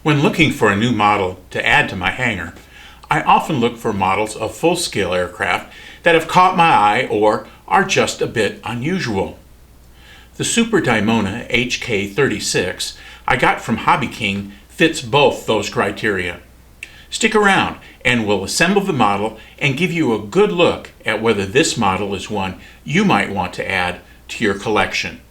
When looking for a new model to add to my hangar, I often look for models of full-scale aircraft that have caught my eye or are just a bit unusual. The Super Dimona HK36 I got from Hobby King fits both those criteria. Stick around and we'll assemble the model and give you a good look at whether this model is one you might want to add to your collection.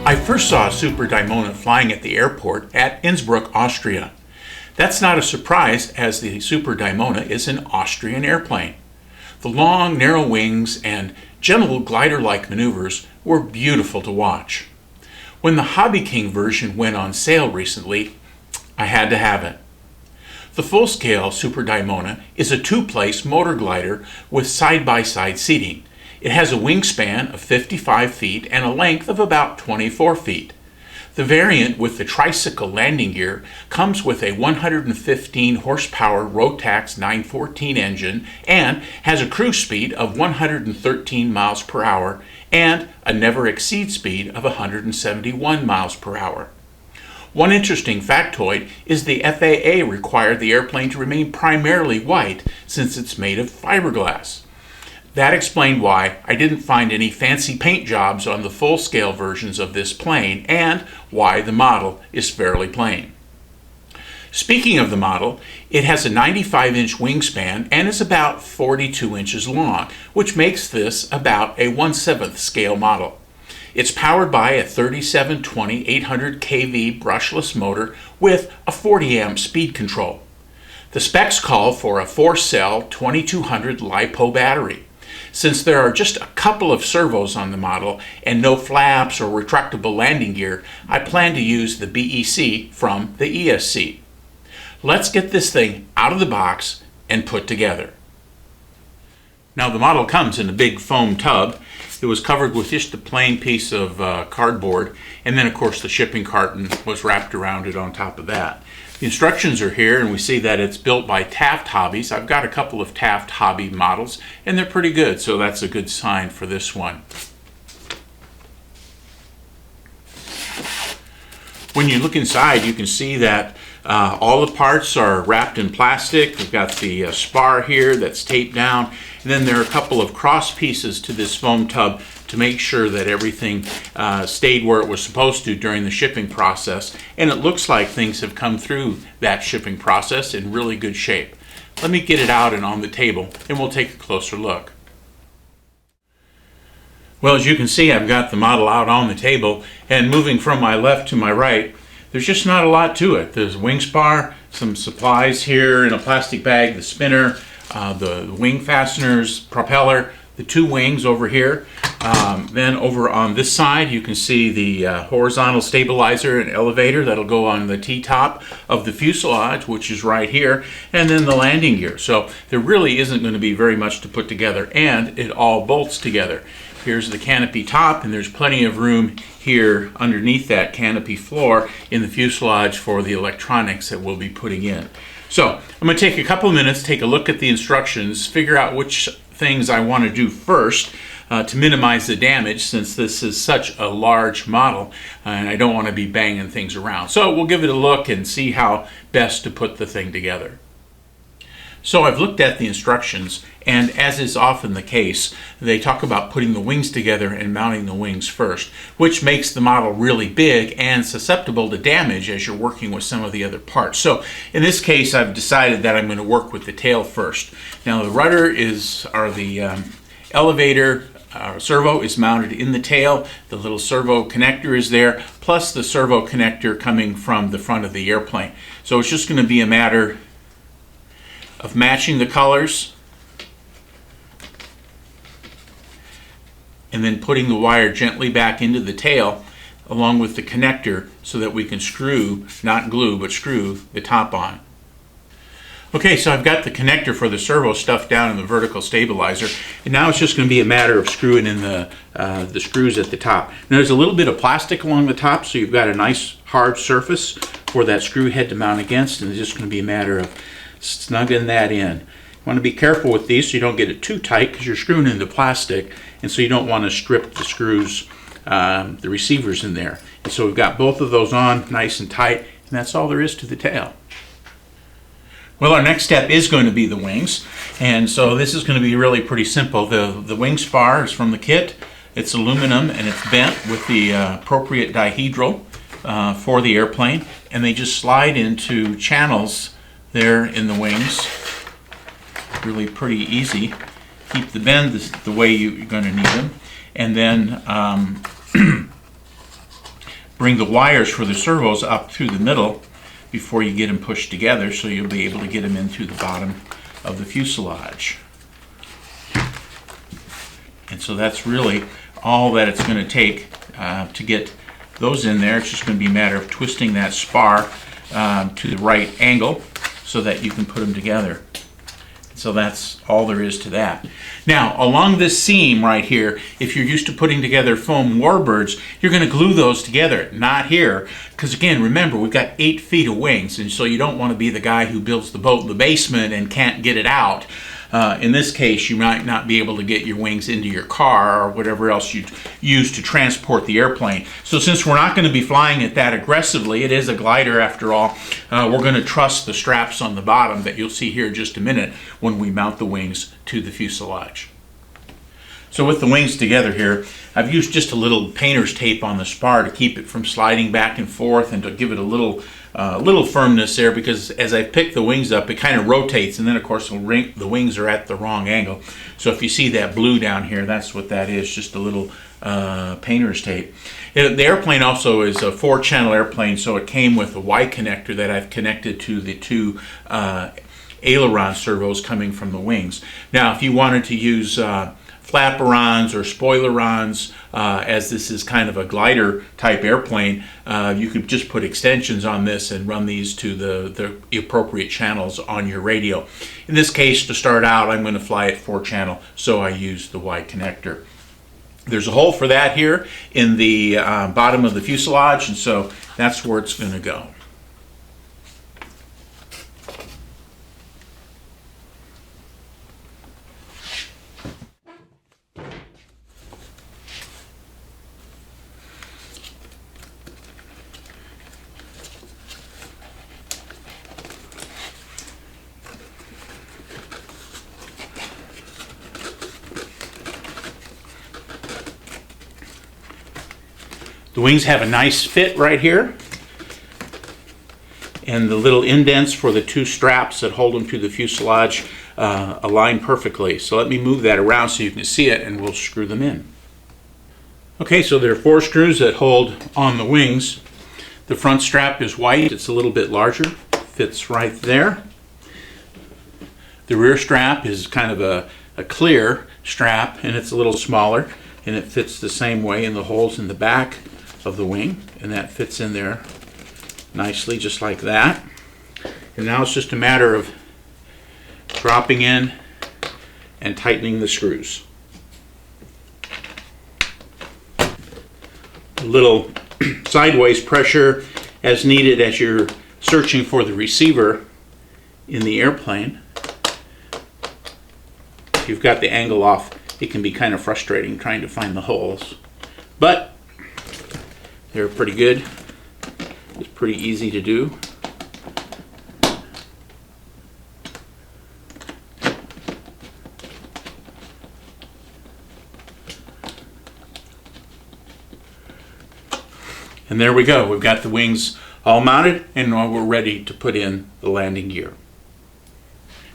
I first saw a Super Dimona flying at the airport at Innsbruck, Austria. That's not a surprise, as the Super Dimona is an Austrian airplane. The long, narrow wings and gentle glider-like maneuvers were beautiful to watch. When the Hobby King version went on sale recently, I had to have it. The full-scale Super Dimona is a two-place motor glider with side-by-side seating. It has a wingspan of 55 feet and a length of about 24 feet. The variant with the tricycle landing gear comes with a 115 horsepower Rotax 914 engine and has a cruise speed of 113 miles per hour and a never exceed speed of 171 miles per hour. One interesting factoid is the FAA required the airplane to remain primarily white since it's made of fiberglass. That explained why I didn't find any fancy paint jobs on the full-scale versions of this plane and why the model is fairly plain. Speaking of the model, it has a 95-inch wingspan and is about 42 inches long, which makes this about a 1/7 scale model. It's powered by a 3720 800 kV brushless motor with a 40 amp speed control. The specs call for a 4-cell 2200 LiPo battery. Since there are just a couple of servos on the model and no flaps or retractable landing gear, I plan to use the BEC from the ESC. Let's get this thing out of the box and put together. Now the model comes in a big foam tub. It was covered with just a plain piece of cardboard, and then of course the shipping carton was wrapped around it on top of that. The instructions are here, and we see that it's built by Taft Hobbies. I've got a couple of Taft Hobby models, and they're pretty good, so that's a good sign for this one. When you look inside, you can see that all the parts are wrapped in plastic. We've got the spar here that's taped down, and then there are a couple of cross pieces to this foam tub to make sure that everything stayed where it was supposed to during the shipping process. And it looks like things have come through that shipping process in really good shape. Let me get it out and on the table, and we'll take a closer look. Well, as you can see, I've got the model out on the table, and moving from my left to my right, there's just not a lot to it. There's a wing spar, some supplies here in a plastic bag, the spinner, the wing fasteners, propeller, the two wings over here. Then over on this side you can see the horizontal stabilizer and elevator that'll go on the T-top of the fuselage, which is right here, and then the landing gear. So there really isn't going to be very much to put together, and it all bolts together. Here's the canopy top, and there's plenty of room here underneath that canopy floor in the fuselage for the electronics that we'll be putting in. So I'm going to take a couple of minutes, take a look at the instructions, figure out which things I want to do first to minimize the damage, since this is such a large model and I don't want to be banging things around. So we'll give it a look and see how best to put the thing together. So I've looked at the instructions, and as is often the case, they talk about putting the wings together and mounting the wings first, which makes the model really big and susceptible to damage as you're working with some of the other parts. So in this case, I've decided that I'm going to work with the tail first. Now the rudder the elevator servo is mounted in the tail. The little servo connector is there, plus the servo connector coming from the front of the airplane. So it's just going to be a matter of matching the colors and then putting the wire gently back into the tail along with the connector so that we can screw, not glue, but screw the top on. Okay, so I've got the connector for the servo stuffed down in the vertical stabilizer, and now it's just going to be a matter of screwing in the screws at the top. Now there's a little bit of plastic along the top, so you've got a nice hard surface for that screw head to mount against, and it's just going to be a matter of snugging that in. You want to be careful with these so you don't get it too tight because you're screwing into plastic, and so you don't want to strip the screws, the receivers in there. And so we've got both of those on nice and tight, and that's all there is to the tail. Well, our next step is going to be the wings, and so this is going to be really pretty simple. The wing spar is from the kit. It's aluminum and it's bent with the appropriate dihedral for the airplane, and they just slide into channels there in the wings. Really pretty easy. Keep the bend the way you're going to need them, and then bring the wires for the servos up through the middle before you get them pushed together, so you'll be able to get them in through the bottom of the fuselage. And so that's really all that it's going to take to get those in there. It's just going to be a matter of twisting that spar to the right angle so that you can put them together. So that's all there is to that. Now, along this seam right here, if you're used to putting together foam warbirds, you're going to glue those together, not here. Because again, remember, we've got 8 feet of wings, and so you don't want to be the guy who builds the boat in the basement and can't get it out. In this case, you might not be able to get your wings into your car or whatever else you use to transport the airplane. So since we're not going to be flying it that aggressively, it is a glider after all, we're going to truss the straps on the bottom that you'll see here in just a minute when we mount the wings to the fuselage. So with the wings together here, I've used just a little painter's tape on the spar to keep it from sliding back and forth and to give it a little firmness there, because as I pick the wings up, it kind of rotates, and then of course the wings are at the wrong angle. So if you see that blue down here, that's what that is, just a little painter's tape. The airplane also is a 4-channel airplane, so it came with a Y connector that I've connected to the 2 aileron servos coming from the wings. Now if you wanted to use flaperons or spoilerons, as this is kind of a glider type airplane, you could just put extensions on this and run these to the appropriate channels on your radio. In this case, to start out, I'm going to fly it 4-channel, so I use the Y connector. There's a hole for that here in the bottom of the fuselage, and so that's where it's going to go. The wings have a nice fit right here, and the little indents for the 2 straps that hold them to the fuselage align perfectly. So let me move that around so you can see it, and we'll screw them in. Okay, so there are 4 screws that hold on the wings. The front strap is white. It's a little bit larger. Fits right there. The rear strap is kind of a clear strap, and it's a little smaller, and it fits the same way in the holes in the back of the wing, and that fits in there nicely just like that. And now it's just a matter of dropping in and tightening the screws. A little sideways pressure as needed as you're searching for the receiver in the airplane. If you've got the angle off, it can be kind of frustrating trying to find the holes, but they're pretty good. It's pretty easy to do. And there we go. We've got the wings all mounted, and now we're ready to put in the landing gear.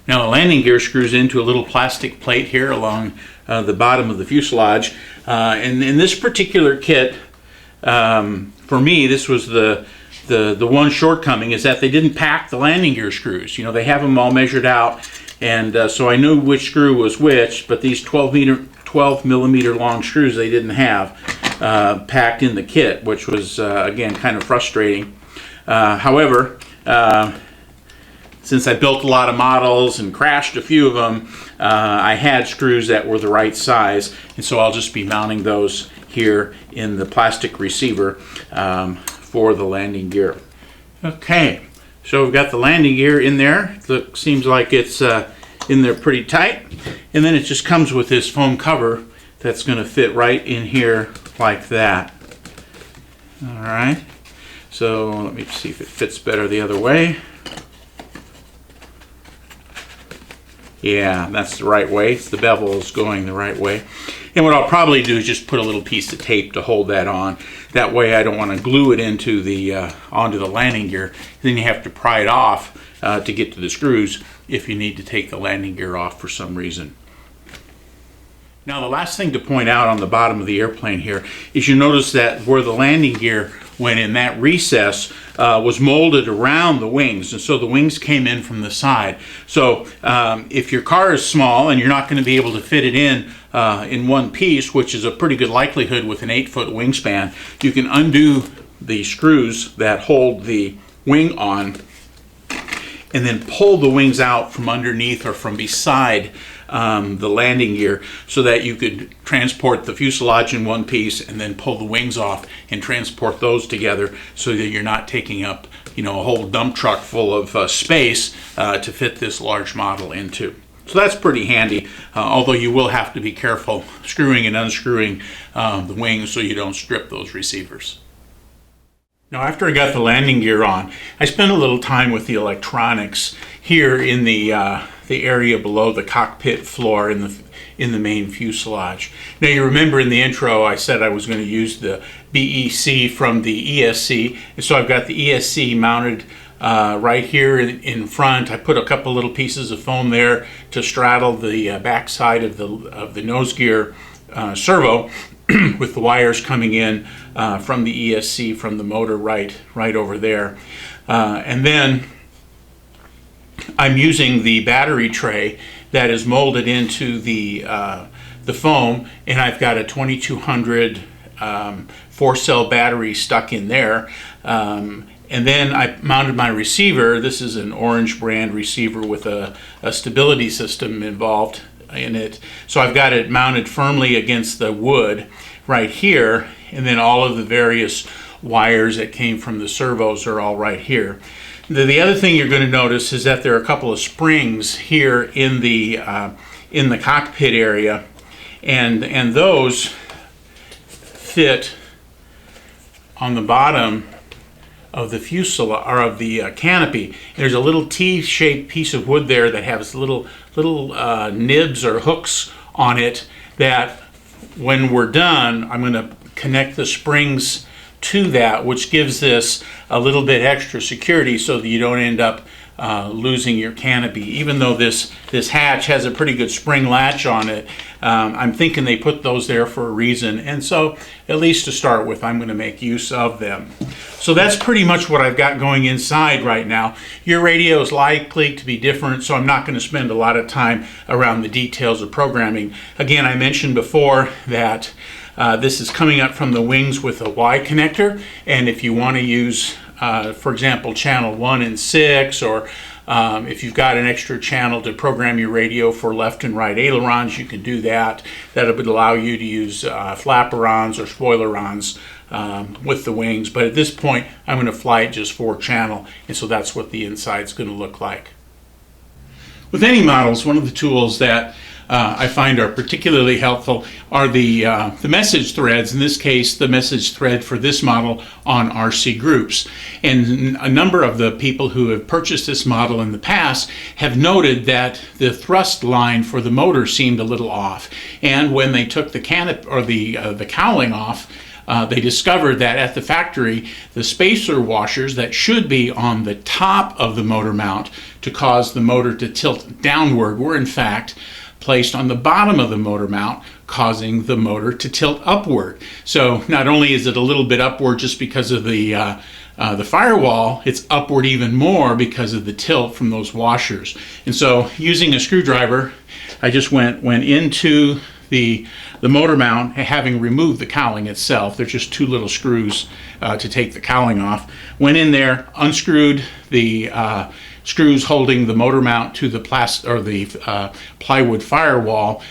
Now the landing gear screws into a little plastic plate here along the bottom of the fuselage. And in this particular kit, for me, this was the one shortcoming, is that they didn't pack the landing gear screws. You know, they have them all measured out, and so I knew which screw was which, but these 12 millimeter long screws they didn't have packed in the kit, which was again kind of frustrating. However, since I built a lot of models and crashed a few of them, I had screws that were the right size, and so I'll just be mounting those here in the plastic receiver for the landing gear. Okay, so we've got the landing gear in there. Seems like it's in there pretty tight, and then it just comes with this foam cover that's going to fit right in here like that. All right, so let me see if it fits better the other way. Yeah, that's the right way. The bevel is going the right way. And what I'll probably do is just put a little piece of tape to hold that on. That way I don't want to glue it into onto the landing gear. Then you have to pry it off to get to the screws if you need to take the landing gear off for some reason. Now, the last thing to point out on the bottom of the airplane here is you notice that where the landing gear went in, that recess was molded around the wings, and so the wings came in from the side. So if your car is small and you're not going to be able to fit it in one piece, which is a pretty good likelihood with an 8-foot wingspan, you can undo the screws that hold the wing on and then pull the wings out from underneath or from beside the landing gear, so that you could transport the fuselage in one piece and then pull the wings off and transport those together, so that you're not taking up, a whole dump truck full of space to fit this large model into. So that's pretty handy, although you will have to be careful screwing and unscrewing the wings so you don't strip those receivers. Now, after I got the landing gear on, I spent a little time with the electronics here in the area below the cockpit floor in the main fuselage. Now, you remember in the intro I said I was going to use the BEC from the ESC, and so I've got the ESC mounted right here in front. I put a couple little pieces of foam there to straddle the back side of the nose gear servo, with the wires coming in from the ESC from the motor right over there. And then I'm using the battery tray that is molded into the foam, and I've got a 2200 4-cell battery stuck in there. And then I mounted my receiver. This is an Orange brand receiver with a stability system involved in it. So I've got it mounted firmly against the wood right here, and then all of the various wires that came from the servos are all right here. The other thing you're going to notice is that there are a couple of springs here in the cockpit area, and those fit on the bottom of the fuselage or of the canopy. There's a little T-shaped piece of wood there that has little nibs or hooks on it that, when we're done, I'm going to connect the springs to that, which gives this a little bit extra security so that you don't end up losing your canopy. Even though this hatch has a pretty good spring latch on it, I'm thinking they put those there for a reason, and so at least to start with, I'm going to make use of them. So that's pretty much what I've got going inside right now. Your radio is likely to be different, so I'm not going to spend a lot of time around the details of programming. Again, I mentioned before that this is coming up from the wings with a Y connector, and if you want to use for example, channel 1 and 6, or if you've got an extra channel to program your radio for left and right ailerons, you can do that. That would allow you to use flaperons or spoilerons with the wings. But at this point, I'm going to fly it just 4-channel, and so that's what the inside's going to look like. With any models, one of the tools that I find are particularly helpful are the message threads. In this case, the message thread for this model on RC groups. And a number of the people who have purchased this model in the past have noted that the thrust line for the motor seemed a little off. And when they took the canopy or the cowling off, they discovered that at the factory, the spacer washers that should be on the top of the motor mount to cause the motor to tilt downward were in fact placed on the bottom of the motor mount, causing the motor to tilt upward. So not only is it a little bit upward just because of the firewall, it's upward even more because of the tilt from those washers. And so using a screwdriver, I just went into the motor mount, having removed the cowling itself. There's just 2 little screws to take the cowling off. Went in there, unscrewed the screws holding the motor mount to the plywood firewall,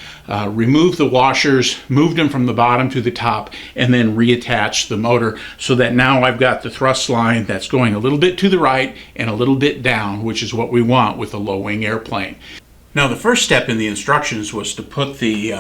removed the washers, moved them from the bottom to the top, and then reattached the motor so that now I've got the thrust line that's going a little bit to the right and a little bit down, which is what we want with a low-wing airplane. Now, the first step in the instructions was to put the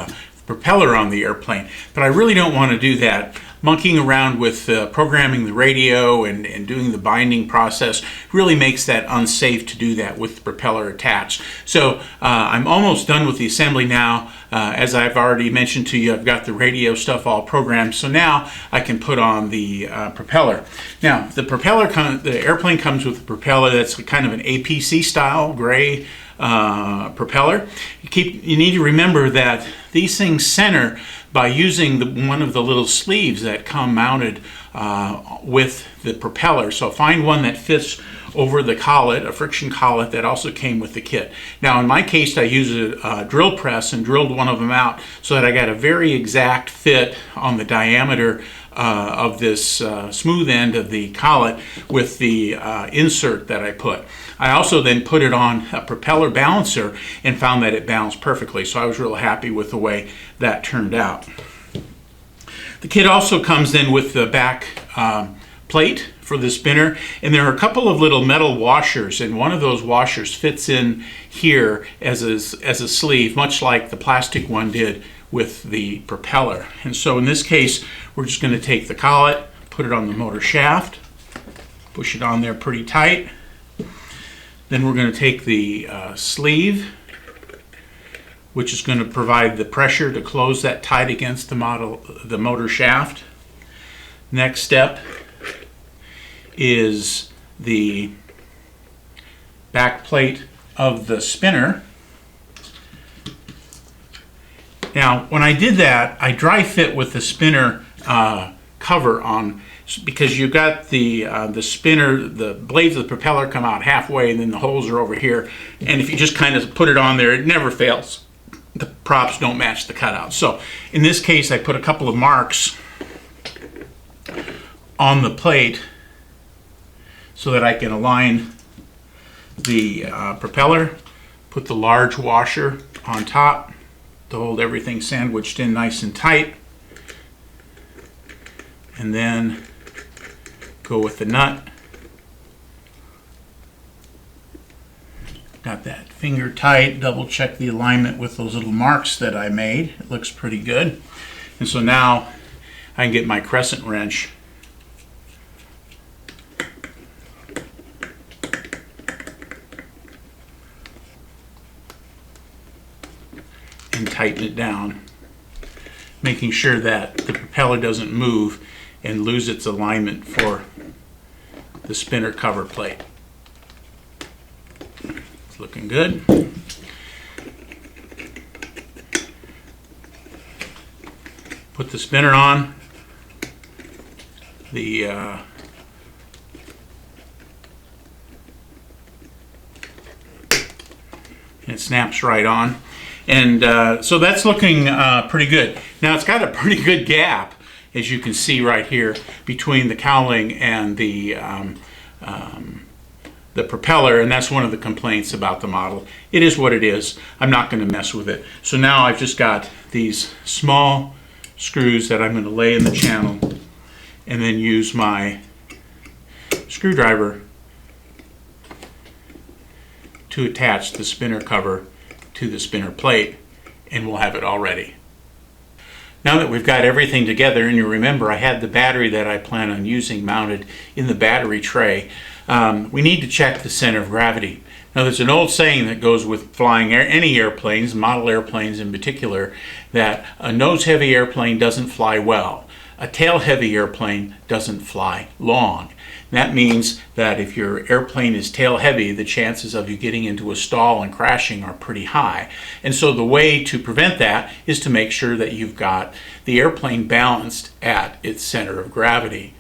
propeller on the airplane, but I really don't want to do that. Monkeying around with programming the radio and doing the binding process really makes that unsafe to do that with the propeller attached. So I'm almost done with the assembly now. As I've already mentioned to you, I've got the radio stuff all programmed, so now I can put on the propeller. Now, the airplane comes with a propeller that's kind of an APC style gray propeller. You need to remember that these things center by using one of the little sleeves that come mounted with the propeller. So find one that fits over the collet, a friction collet that also came with the kit. Now, in my case, I used a drill press and drilled one of them out so that I got a very exact fit on the diameter of this smooth end of the collet with the insert that I put. I also then put it on a propeller balancer and found that it balanced perfectly, so I was real happy with the way that turned out. The kit also comes in with the back plate for the spinner, and there are a couple of little metal washers, and one of those washers fits in here as a sleeve, much like the plastic one did with the propeller. And so in this case, we're just going to take the collet, put it on the motor shaft, push it on there pretty tight. Then we're going to take the sleeve, which is going to provide the pressure to close that tight against the motor shaft. Next step is the back plate of the spinner. Now, when I did that, I dry fit with the spinner cover on, because you've got the spinner, the blades of the propeller come out halfway and then the holes are over here, and if you just kind of put it on there, it never fails. The props don't match the cutouts. So in this case, I put a couple of marks on the plate so that I can align the propeller, put the large washer on top to hold everything sandwiched in nice and tight, and then go with the nut. Got that finger tight, double check the alignment with those little marks that I made. It looks pretty good. And so now I can get my crescent wrench and tighten it down, making sure that the propeller doesn't move and lose its alignment for the spinner cover plate. It's looking good. Put the spinner on. And it snaps right on. And so that's looking pretty good. Now, it's got a pretty good gap, as you can see right here, between the cowling and the propeller, and that's one of the complaints about the model. It is what it is. I'm not going to mess with it. So now I've just got these small screws that I'm going to lay in the channel and then use my screwdriver to attach the spinner cover to the spinner plate, and we'll have it all ready. Now that we've got everything together, and you remember I had the battery that I plan on using mounted in the battery tray, we need to check the center of gravity. Now, there's an old saying that goes with flying any airplanes, model airplanes in particular, that a nose-heavy airplane doesn't fly well. A tail-heavy airplane doesn't fly long. That means that if your airplane is tail-heavy, the chances of you getting into a stall and crashing are pretty high. And so the way to prevent that is to make sure that you've got the airplane balanced at its center of gravity.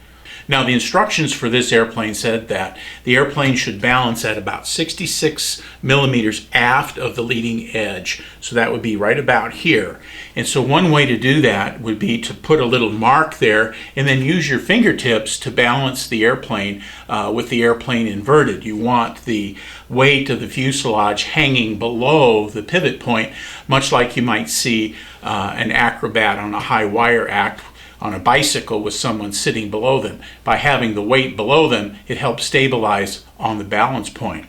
Now, the instructions for this airplane said that the airplane should balance at about 66 millimeters aft of the leading edge. So that would be right about here. And so one way to do that would be to put a little mark there and then use your fingertips to balance the airplane with the airplane inverted. You want the weight of the fuselage hanging below the pivot point, much like you might see an acrobat on a high wire act on a bicycle with someone sitting below them. By having the weight below them, it helps stabilize on the balance point.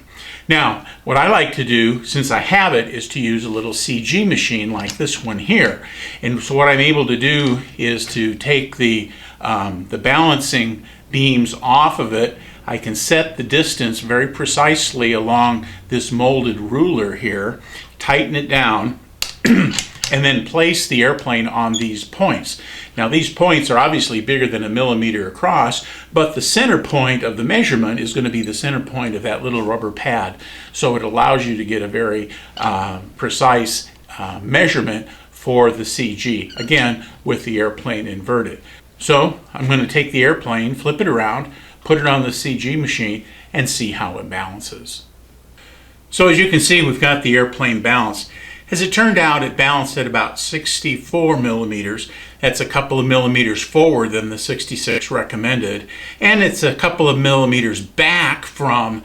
Now, what I like to do, since I have it, is to use a little CG machine like this one here. And so what I'm able to do is to take the balancing beams off of it. I can set the distance very precisely along this molded ruler here, tighten it down, and then place the airplane on these points. Now, these points are obviously bigger than a millimeter across, but the center point of the measurement is going to be the center point of that little rubber pad. So it allows you to get a very precise measurement for the CG, again, with the airplane inverted. So I'm going to take the airplane, flip it around, put it on the CG machine, and see how it balances. So as you can see, we've got the airplane balanced. As it turned out, it balanced at about 64 millimeters. That's a couple of millimeters forward than the 66 recommended, and it's a couple of millimeters back from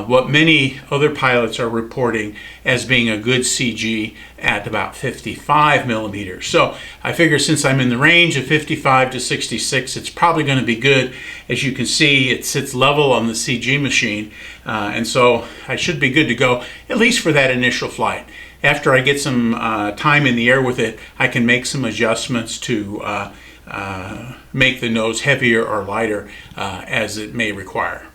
what many other pilots are reporting as being a good CG at about 55 millimeters. So I figure since I'm in the range of 55 to 66, it's probably going to be good. As you can see, it sits level on the CG machine, and so I should be good to go, at least for that initial flight. After I get some time in the air with it, I can make some adjustments to make the nose heavier or lighter as it may require.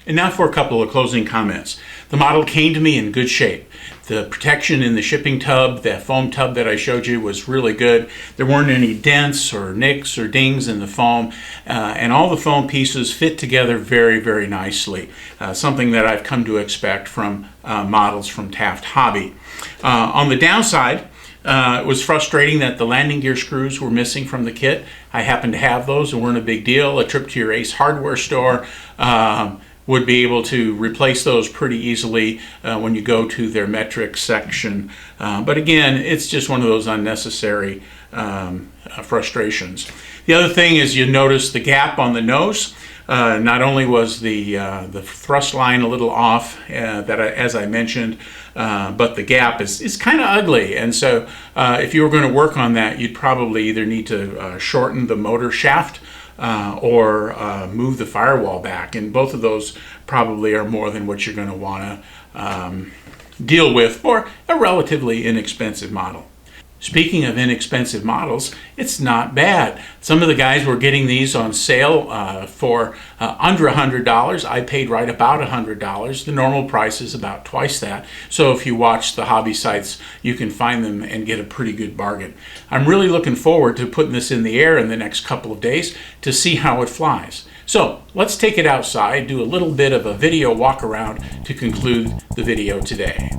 And now for a couple of closing comments. The model came to me in good shape. The protection in the shipping tub, that foam tub that I showed you, was really good. There weren't any dents or nicks or dings in the foam, and all the foam pieces fit together very, very nicely. Something that I've come to expect from models from Taft Hobby. On the downside, it was frustrating that the landing gear screws were missing from the kit. I happen to have those and weren't a big deal. A trip to your Ace hardware store would be able to replace those pretty easily when you go to their metrics section. But again, it's just one of those unnecessary frustrations. The other thing is you notice the gap on the nose. Not only was the thrust line a little off, as I mentioned, but the gap is kind of ugly. And so if you were going to work on that, you'd probably either need to shorten the motor shaft or move the firewall back. And both of those probably are more than what you're going to want to deal with for a relatively inexpensive model. Speaking of inexpensive models, it's not bad. Some of the guys were getting these on sale for under $100. I paid right about $100. The normal price is about twice that. So if you watch the hobby sites, you can find them and get a pretty good bargain. I'm really looking forward to putting this in the air in the next couple of days to see how it flies. So let's take it outside, do a little bit of a video walk around to conclude the video today.